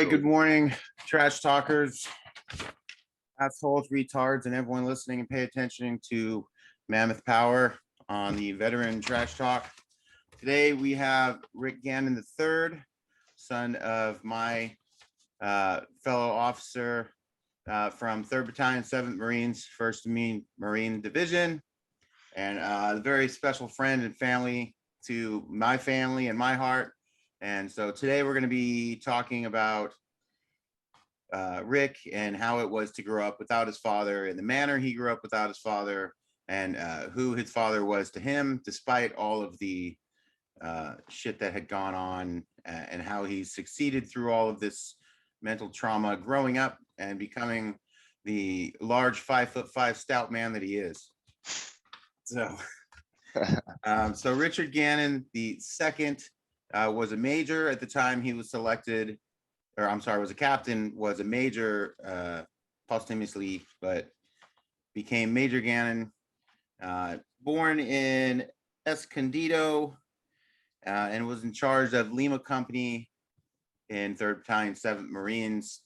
right, good morning, trash talkers, assholes, retards, and everyone listening and pay attention to Mammoth Power on the Veteran Trash Talk. Today we have Rick Gannon III, son of my fellow officer from 3rd Battalion, 7th Marines, 1st Marine Division, and a very special friend and family to my family and my heart. And so today we're going to be talking about Rick and how it was to grow up without his father, and the manner he grew up without his father, and who his father was to him, despite all of the shit that had gone on, and how he succeeded through all of this mental trauma, growing up and becoming the large 5'5" stout man that he is. So, so Richard Gannon the second was a major at the time he was selected, or I'm sorry, was a captain, was a major posthumously, but became Major Gannon, born in Escondido, and was in charge of Lima Company in 3rd Battalion, 7th Marines,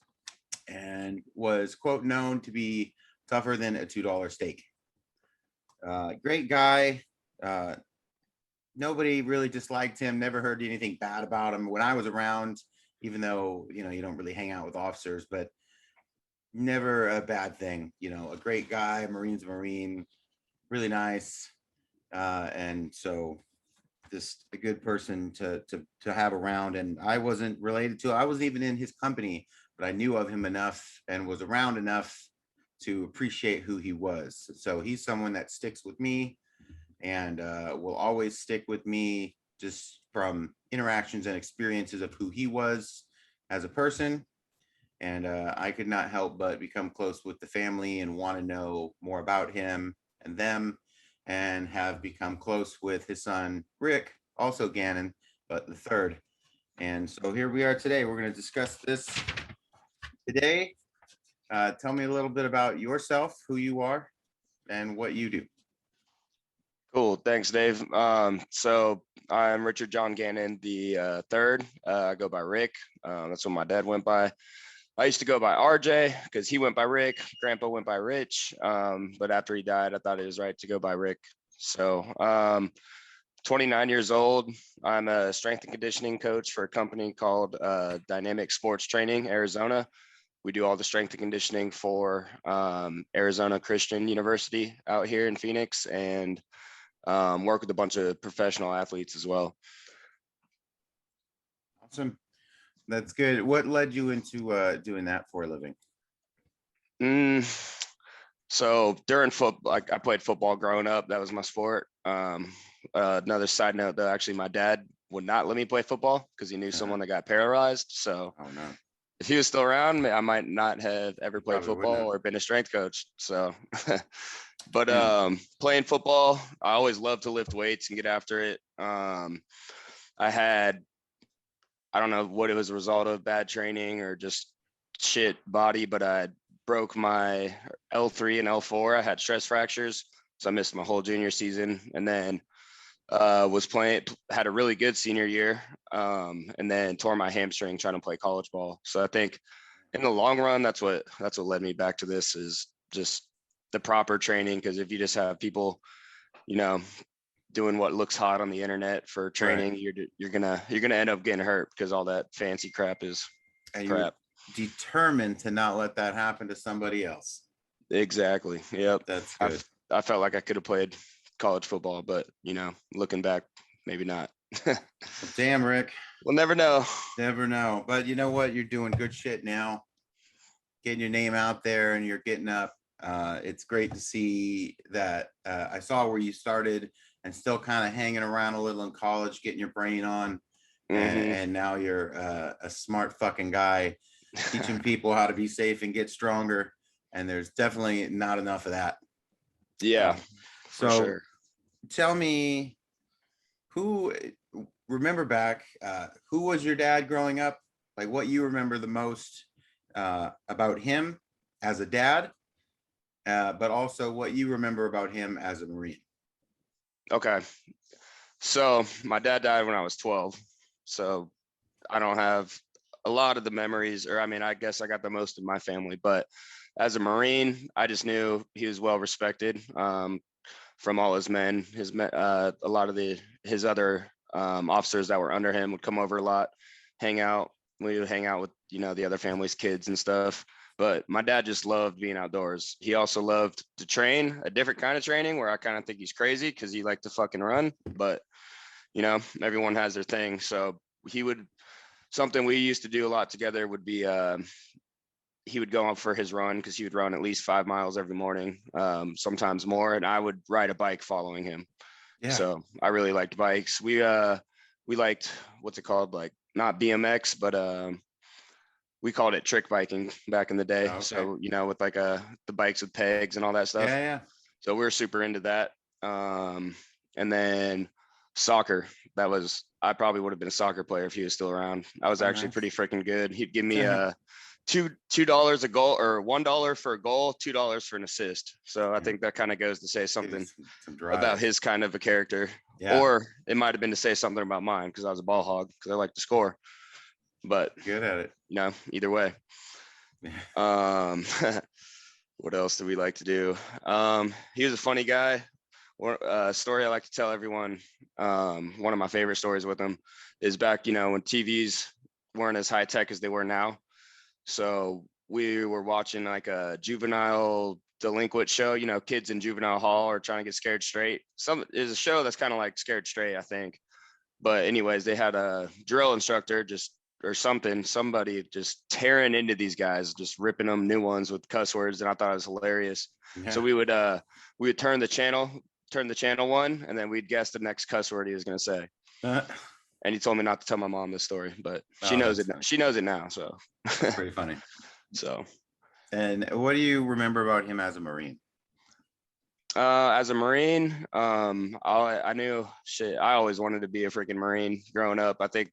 and was, quote, known to be tougher than a $2 steak. Great guy. Nobody really disliked him, never heard anything bad about him when I was around, even though, you know, you don't really hang out with officers, but never a bad thing. You know, a great guy, Marine's a Marine, really nice. And so just a good person to have around. And I wasn't related to, I wasn't even in his company, but I knew of him enough and was around enough to appreciate who he was. So he's someone that sticks with me and will always stick with me, just from interactions and experiences of who he was as a person. And I could not help but become close with the family and want to know more about him and them, and have become close with his son, Rick, also Gannon, but the third. And so here we are today. We're going to discuss this today. Tell me a little bit about yourself, who you are, and what you do. Cool. Thanks, Dave. So I'm Richard John Gannon the third. I go by Rick. That's what my dad went by. I used to go by RJ because he went by Rick. Grandpa went by Rich. But after he died, I thought it was right to go by Rick. So 29 years old. I'm a strength and conditioning coach for a company called Dynamic Sports Training, Arizona. We do all the strength and conditioning for Arizona Christian University out here in Phoenix, and work with a bunch of professional athletes as well. Awesome. That's good. What led you into doing that for a living? So during football, I played football growing up. That was my sport. Another side note, though, actually, my dad would not let me play football because he knew someone that got paralyzed. So if he was still around, I might not have ever played football or been a strength coach. So, but playing football, I always loved to lift weights and get after it. I don't know what it was a result of, bad training or just shit body, but I broke my L3 and L4. I had stress fractures, so I missed my whole junior season, and then had a really good senior year, and then tore my hamstring trying to play college ball. So I think in the long run, that's what led me back to this, is just the proper training. Because if you just have people, you know, doing what looks hot on the internet for training, right, you're gonna end up getting hurt, because all that fancy crap is crap. You're determined to not let that happen to somebody else. Exactly. Yep. That's good. I felt like I could have played college football, but, you know, looking back, maybe not. Damn, Rick. We'll never know. Never know. But you know what? You're doing good shit now, getting your name out there, and you're getting up. It's great to see that. I saw where you started and still kind of hanging around a little in college, getting your brain on. And now you're a smart fucking guy, teaching people how to be safe and get stronger. And there's definitely not enough of that. Yeah. So sure. Tell me, remember back, who was your dad growing up? Like, what you remember the most about him as a dad, but also what you remember about him as a Marine. Okay. So my dad died when I was 12. So I don't have a lot of the memories, or I mean, I guess I got the most of my family, but as a Marine, I just knew he was well respected from all his men. A lot of his other officers that were under him would come over a lot, hang out. We would hang out with, you know, the other family's kids and stuff. But my dad just loved being outdoors. He also loved to train, a different kind of training where I kind of think he's crazy because he liked to fucking run. But, you know, everyone has their thing. So something we used to do a lot together would be he would go out for his run because he would run at least 5 miles every morning, sometimes more, and I would ride a bike following him. Yeah. So I really liked bikes. We liked, what's it called, like not BMX, but we called it trick biking back in the day. Oh, okay. So, you know, with like the bikes with pegs and all that stuff. Yeah. So we were super into that. And then soccer. I probably would have been a soccer player if he was still around. I was actually nice. pretty freaking good. He'd give me $2 a goal, or $1 for a goal, $2 for an assist. So I think that kind of goes to say something about his kind of a character. Yeah. Or it might have been to say something about mine because I was a ball hog because I like to score. But good at it. You know, either way. What else do we like to do? He was a funny guy. A story I like to tell everyone, one of my favorite stories with him is back, you know, when TVs weren't as high tech as they were now. So we were watching like a juvenile delinquent show, you know, kids in juvenile hall are trying to get scared straight. Is a show that's kind of like Scared Straight, I think. But anyways, they had a drill instructor somebody just tearing into these guys, just ripping them new ones with cuss words. And I thought it was hilarious. Yeah. So we would turn the channel one, and then we'd guess the next cuss word he was going to say. And he told me not to tell my mom this story, but she knows it. She knows it now. So that's pretty funny. So, and what do you remember about him as a Marine? As a Marine, I knew shit. I always wanted to be a freaking Marine growing up. I think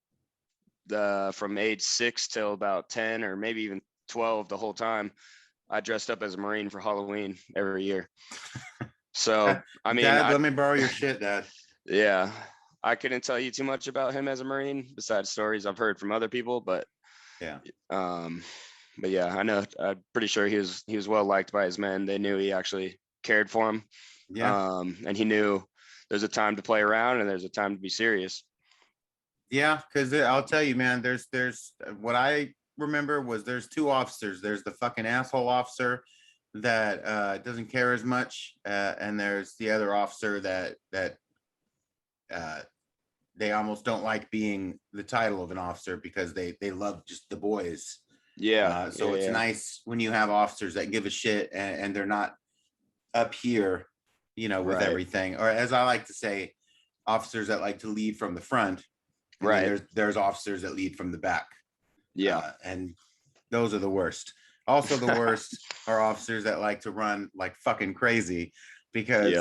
from age 6 till about 10 or maybe even 12, the whole time I dressed up as a Marine for Halloween every year. So, I mean, Dad, let me borrow your shit, Dad. Yeah. I couldn't tell you too much about him as a Marine besides stories I've heard from other people, but yeah. But yeah, I know, I'm pretty sure he was well liked by his men. They knew he actually cared for him. Yeah. And he knew there's a time to play around and there's a time to be serious. Yeah, because I'll tell you, man, there's what I remember was there's 2 officers. There's the fucking asshole officer that doesn't care as much, and there's the other officer that they almost don't like being the title of an officer because they love just the boys. Yeah. So it's nice when you have officers that give a shit and they're not up here, you know, with everything, or as I like to say, officers that like to lead from the front. And there's officers that lead from the back. Yeah. And those are the worst. Also, the worst are officers that like to run like fucking crazy, because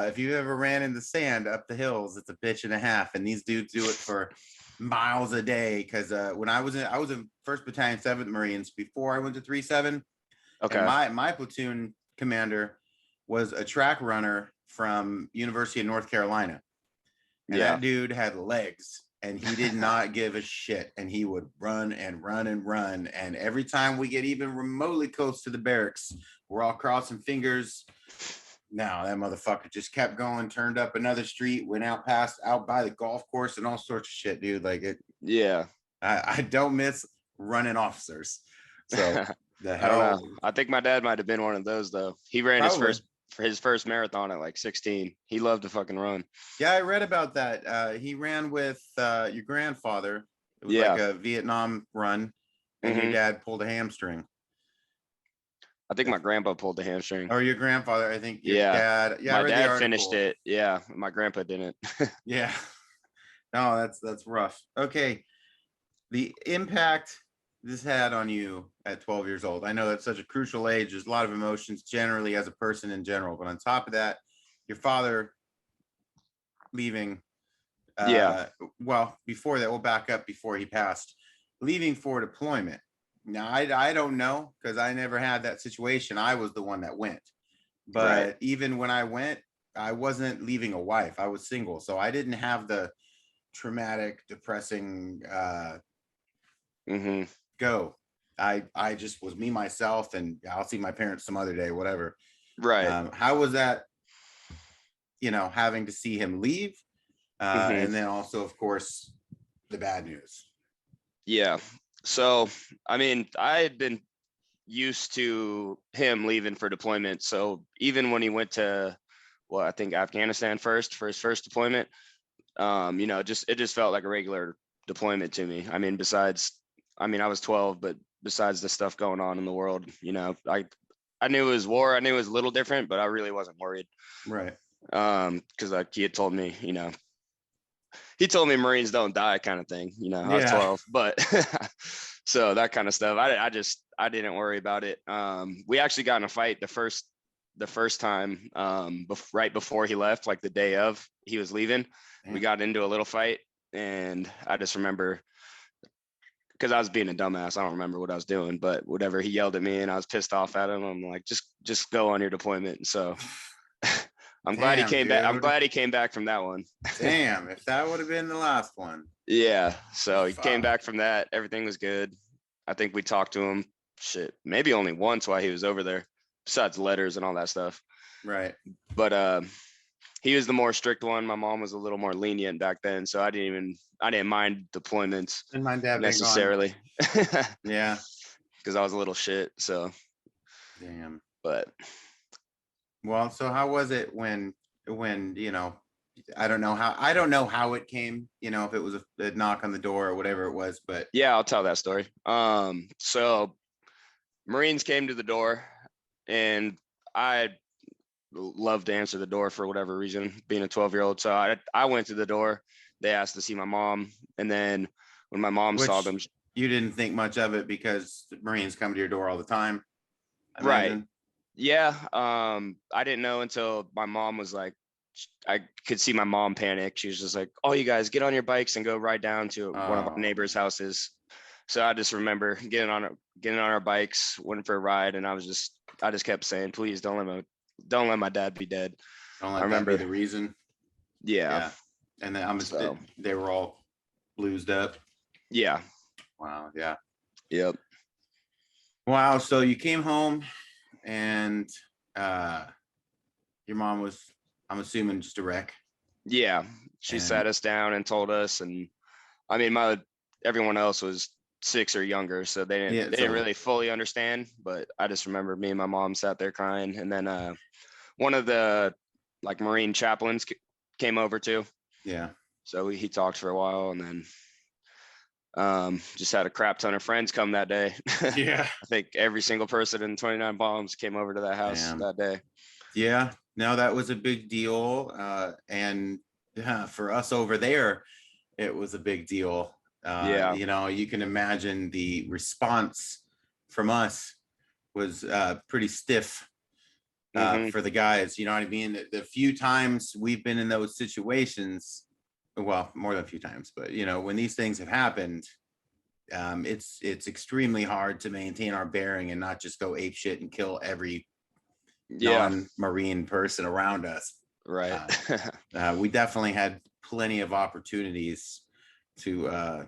if you ever ran in the sand up the hills, it's a bitch and a half. And these dudes do it for miles a day. Because when I was in 1st Battalion, 7th Marines before I went to 3-7. Okay. And my platoon commander was a track runner from University of North Carolina. And that dude had legs. And he did not give a shit. And he would run and run and run. And every time we get even remotely close to the barracks, we're all crossing fingers. No, that motherfucker just kept going, turned up another street, went out by the golf course and all sorts of shit, dude. Like it. Yeah. I don't miss running officers. So the hell. I don't know. I think my dad might have been one of those though. He ran his first marathon at like 16. He loved to fucking run. Yeah, I read about that. He ran with your grandfather. It was like a Vietnam run, and your dad pulled a hamstring. I think my grandpa pulled the hamstring. Or your grandfather, I think your dad. Yeah, my dad finished it. Yeah, my grandpa didn't. Yeah. No, that's rough. Okay. The impact this had on you at 12 years old. I know that's such a crucial age. There's a lot of emotions generally as a person in general, but on top of that, your father leaving. Well, before that, we'll back up before he passed, leaving for deployment. Now, I don't know, because I never had that situation. I was the one that went. But even when I went, I wasn't leaving a wife. I was single. So I didn't have the traumatic, depressing go. I just was me, myself, and I'll see my parents some other day, whatever. Right. How was that, having to see him leave? Hmm. And then also, of course, the bad news. Yeah. So, I mean, I had been used to him leaving for deployment. So even when he went to, well, I think Afghanistan first for his first deployment, it just felt like a regular deployment to me. I mean, I was 12, but besides the stuff going on in the world, I knew it was war. I knew it was a little different, but I really wasn't worried. Right. Because like he had told me, he told me Marines don't die kind of thing. I was Yeah. 12, but so that kind of stuff. I didn't worry about it. We actually got in a fight the first time, right before he left, like the day of he was leaving. We got into a little fight, and I just remember, because I was being a dumbass. I don't remember what I was doing, but whatever, he yelled at me and I was pissed off at him. I'm like, just go on your deployment. So I'm glad he Damn, came back. I'm dude. glad he came back from that one. Damn, if that would have been the last one. Yeah. So he came Fuck. back from that. Everything was good. I think we talked to him, maybe only once while he was over there, besides letters and all that stuff. Right. But he was the more strict one. My mom was a little more lenient back then, so I didn't mind deployments And my dad been gone. necessarily. Yeah. Because I was a little shit. So, Damn. but Well, so how was it when I don't know how it came, if it was a knock on the door or whatever it was, but yeah, I'll tell that story. So Marines came to the door, and I love to answer the door for whatever reason, being a 12-year-old. So I went to the door. They asked to see my mom, and then when my mom saw which them, you didn't think much of it because the Marines come to your door all the time, I right? imagine. Yeah. I didn't know until my mom was like, I could see my mom panic. She was just like, "Oh, you guys get on your bikes and go ride down to one of our Oh, neighbors' houses." So I just remember getting on our bikes, went for a ride, and I just kept saying, "Please don't let my dad be dead." don't I let that be remember, the reason. yeah. Yeah. And then So they were all bluesed up. yeah, Wow. Yeah. yep, Wow. So you came home and uh your mom was, I'm assuming, just a wreck. yeah. She And sat us down and told us, and I mean, everyone else was 6 or younger, so yeah, they didn't so really fully understand. But I just remember me and my mom sat there crying, and then one of the like Marine chaplains came over too. yeah. So he talked for a while, and then just had a crap ton of friends come that day. Yeah. I think every single person in 29 bombs came over to that house Damn. that day. Yeah. No, that was a big deal. And yeah, for us over there, it was a big deal. Yeah. You can imagine the response from us was pretty stiff Hmm. for the guys. You know what I mean? The few times we've been in those situations, well, more than a few times, but when these things have happened, it's extremely hard to maintain our bearing and not just go ape shit and kill every Yeah. non-Marine person around us. Right. We definitely had plenty of opportunities to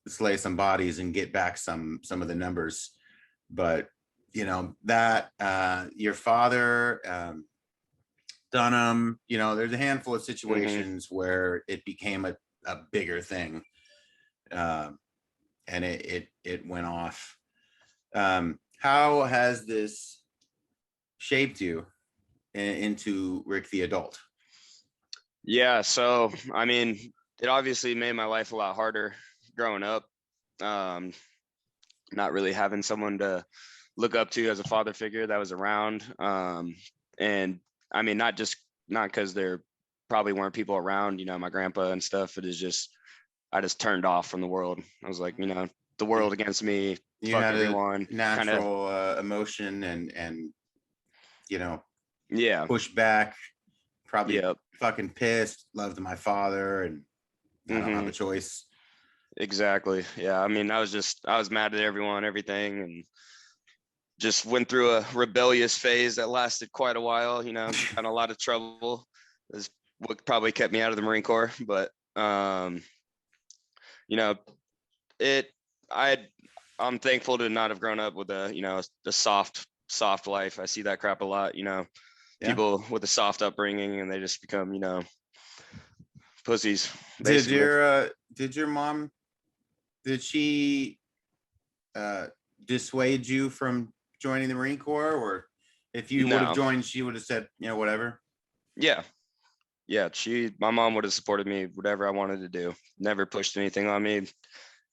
slay some bodies and get back some of the numbers, but that your father, Dunham, there's a handful of Hmm. situations where it became a bigger thing, uh, and it went off. How has this shaped you into Rick the adult? Yeah. So, I mean, it obviously made my life a lot harder growing up. Um, Not really having someone to look up to as a father figure that was around. And I mean, not because there probably weren't people around, my grandpa and stuff. It is just, I just turned off from the world. I was like, the You, world against me, you fuck had a everyone. Kind of, natural emotion and you know yeah, push back, probably yeah. fucking pissed, loved my father, and I don't have Hmm. a choice. Exactly. Yeah. I mean, I was mad at everyone, everything, and just went through a rebellious phase that lasted quite a while, got a lot of trouble. Is what probably kept me out of the Marine Corps. But you know, it I I'm thankful to not have grown up with the soft life. I see that crap a lot, Yeah. people with a soft upbringing and they just become, pussies, Did basically. your mom, did she dissuade you from joining the Marine Corps, or if you would have No. joined, she would have said, whatever? Yeah. Yeah. My mom would have supported me, whatever I wanted to do. Never pushed anything on me.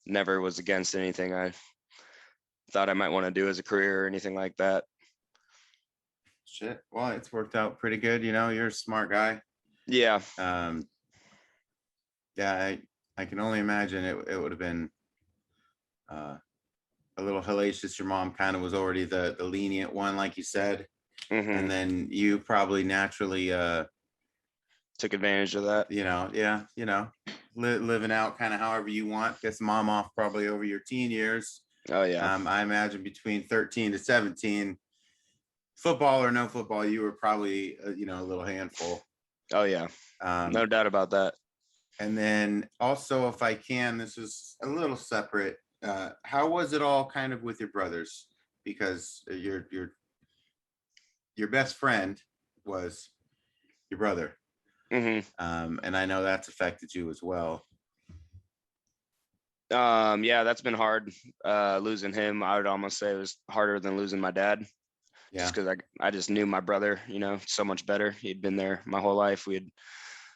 Never was against anything I thought I might want to do as a career or anything like that. Shit. Well, it's worked out pretty good. You're a smart guy. Yeah. Yeah, I can only imagine it would have been a little hellacious. Your mom kind of was already the lenient one, like you said. And then you probably naturally took advantage of that. Living out kind of however you want. Gets mom off probably over your teen years. Oh yeah. I imagine between 13 to 17, football or no football, you were probably a little handful. Oh yeah. No doubt about that. And then also, if I can, this is a little separate. How was it all kind of with your brothers? Because your best friend was your brother. And I know that's affected you as well. Yeah, that's been hard. Losing him, I would almost say it was harder than losing my dad. Yeah. Just because I just knew my brother, so much better. He'd been there my whole life. We had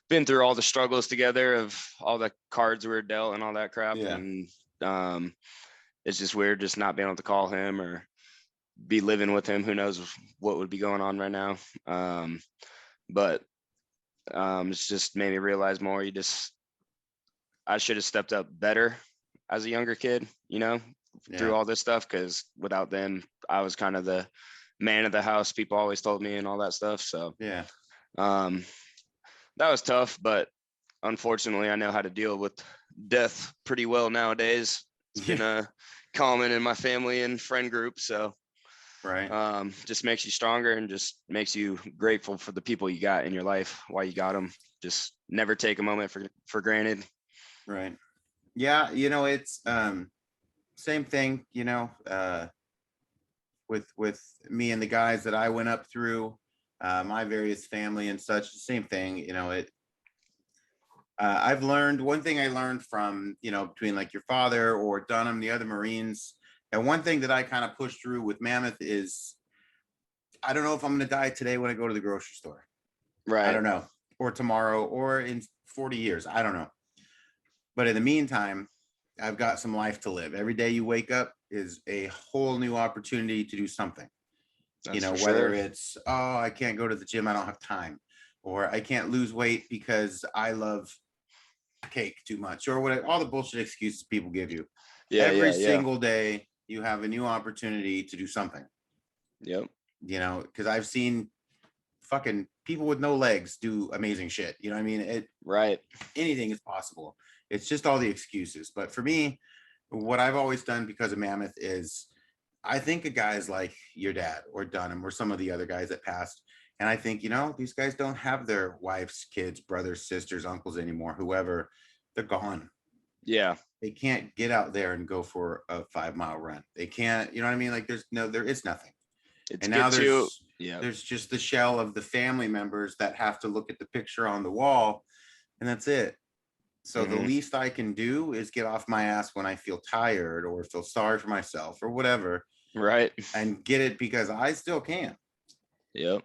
been through all the struggles together of all the cards we were dealt and all that crap. Yeah. And it's just weird just not being able to call him or be living with him. Who knows what would be going on right now. But it's just made me realize more. I should have stepped up better as a younger kid, through all this stuff, because without them, I was kind of the man of the house. People always told me and all that stuff. So yeah, that was tough, but unfortunately, I know how to deal with death pretty well nowadays. It's been common in my family and friend group. So right. Just makes you stronger and just makes you grateful for the people you got in your life while you got them. Just never take a moment for granted. Right. Yeah, it's same thing, with me and the guys that I went up through, my various family and such, the same thing, I've learned one thing. I learned from, between like your father or Dunham, the other Marines. And one thing that I kind of pushed through with Mammoth is, I don't know if I'm going to die today when I go to the grocery store. Right. I don't know. Or tomorrow or in 40 years. I don't know. But in the meantime, I've got some life to live. Every day you wake up is a whole new opportunity to do something. That's whether it's, oh, I can't go to the gym, I don't have time, or I can't lose weight because I love cake too much, or what, all the bullshit excuses people give you. Every single day you have a new opportunity to do something. Yep. Because I've seen fucking people with no legs do amazing shit. You know what I mean? Right. Anything is possible. It's just all the excuses. But for me, what I've always done because of Mammoth is, I think of guys like your dad or Dunham or some of the other guys that passed. And I think, these guys don't have their wives, kids, brothers, sisters, uncles anymore, whoever. They're gone. Yeah. They can't get out there and go for a 5-mile run. They can't, you know what I mean? Like there is nothing. And now there's just the shell of the family members that have to look at the picture on the wall, and that's it. So the least I can do is get off my ass when I feel tired or feel sorry for myself or whatever. Right. And get it, because I still can. Yep.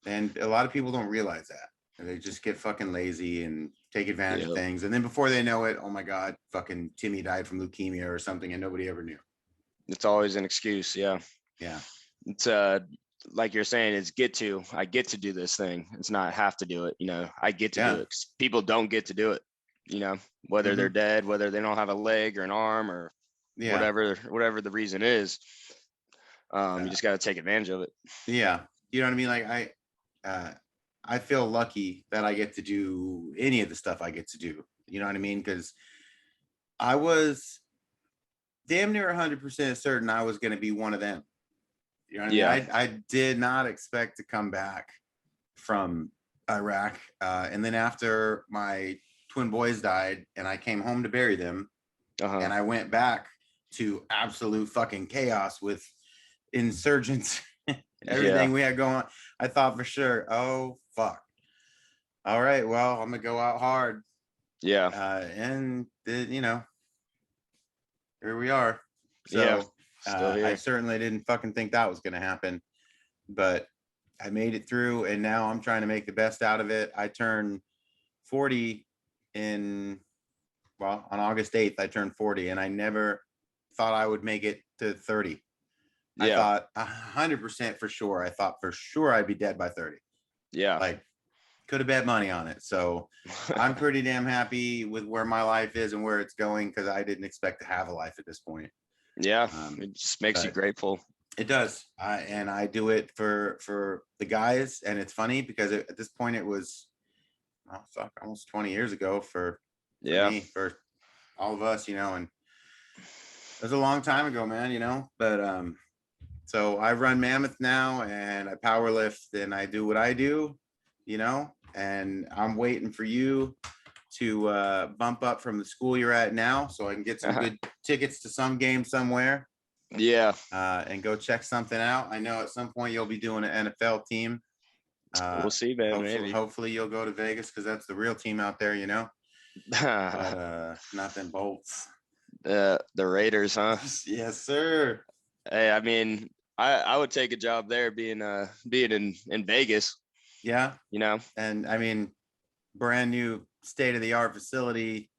And a lot of people don't realize that. And they just get fucking lazy and take advantage of things. And then before they know it, oh my God, fucking Timmy died from leukemia or something, and nobody ever knew. It's always an excuse. Yeah. Yeah. It's like you're saying, I get to do this thing. It's not have to do it. I get to do it, because people don't get to do it, whether they're dead, whether they don't have a leg or an arm or whatever the reason is. You just got to take advantage of it. Yeah. You know what I mean? Like I feel lucky that I get to do any of the stuff I get to do. You know what I mean? Because I was damn near 100% certain I was going to be one of them. You know what I mean? I did not expect to come back from Iraq. And then after my twin boys died and I came home to bury them, and I went back to absolute fucking chaos with insurgents, everything Yeah. we had going on. I thought for sure, oh fuck. All right, well, I'm gonna go out hard. Yeah. And you know, here we are. Yeah. So Still I here. certainly didn't fucking think that was gonna happen, but I made it through, and now I'm trying to make the best out of it. I turn 40 on August 8th. I turned 40, and I never thought I would make it to 30. I Yeah. thought 100% for sure. I thought for sure I'd be dead by 30. Yeah. Like, could have bet money on it. So I'm pretty damn happy with where my life is and where it's going, because I didn't expect to have a life at this point. Yeah. It just makes you grateful. It does. And I do it for the guys. And it's funny because at this point it was almost 20 years ago for me, for all of us, you know, and it was a long time ago, man, you know, but so I run Mammoth now, and I power lift, and I do what I do, you know, and I'm waiting for you to bump up from the school you're at now so I can get some good tickets to some game somewhere. Yeah. And go check something out. I know at some point you'll be doing an NFL team. We'll see, man. Hopefully you'll go to Vegas, because that's the real team out there, you know. But not them Bolts. The Raiders, huh? Yes, sir. Hey, I mean, I would take a job there, being in Vegas. Yeah. You know. And I mean, brand new state of the art facility.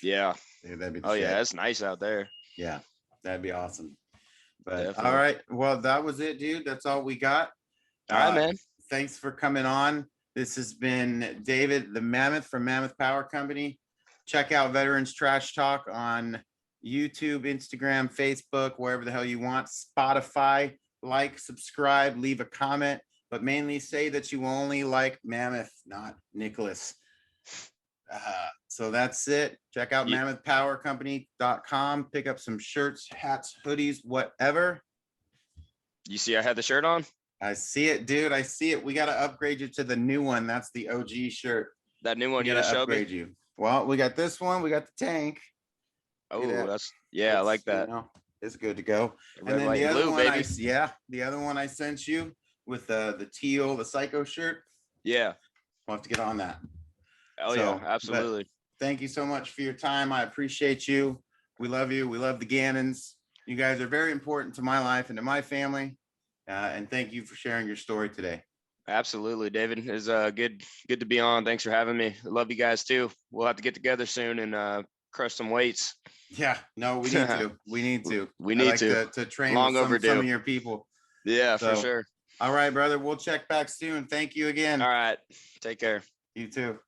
Yeah. Dude, that'd be shit. Yeah, it's nice out there. Yeah, that'd be awesome. But Definitely. all right, well, that was it, dude. That's all we got. All right, man. Thanks for coming on. This has been David the Mammoth from Mammoth Power Company. Check out Veterans Trash Talk on YouTube, Instagram, Facebook, wherever the hell you want. Spotify. Like, subscribe, leave a comment, but mainly say that you only like Mammoth, not Nicholas. So that's it. Check out mammothpowercompany.com. Pick up some shirts, hats, hoodies, whatever. You see I had the shirt on? I see it, dude. I see it. We got to upgrade you to the new one. That's the OG shirt. That new one you got to show upgrade me? you. Well, we got this one. We got the tank. Oh, I like that. You know, it's good to go. Red, and then white, the other blue, one, baby. the other one I sent you with the teal, the Psycho shirt. Yeah. We'll have to get on that. Oh, yeah, absolutely. Thank you so much for your time. I appreciate you. We love you. We love the Gannons. You guys are very important to my life and to my family. And thank you for sharing your story today. Absolutely, David. It's good to be on. Thanks for having me. I love you guys too. We'll have to get together soon and crush some weights. Yeah, no, we need to. We need to. We need to train Long with overdue. Some of your people. Yeah, for sure. All right, brother. We'll check back soon. Thank you again. All right. Take care. You too.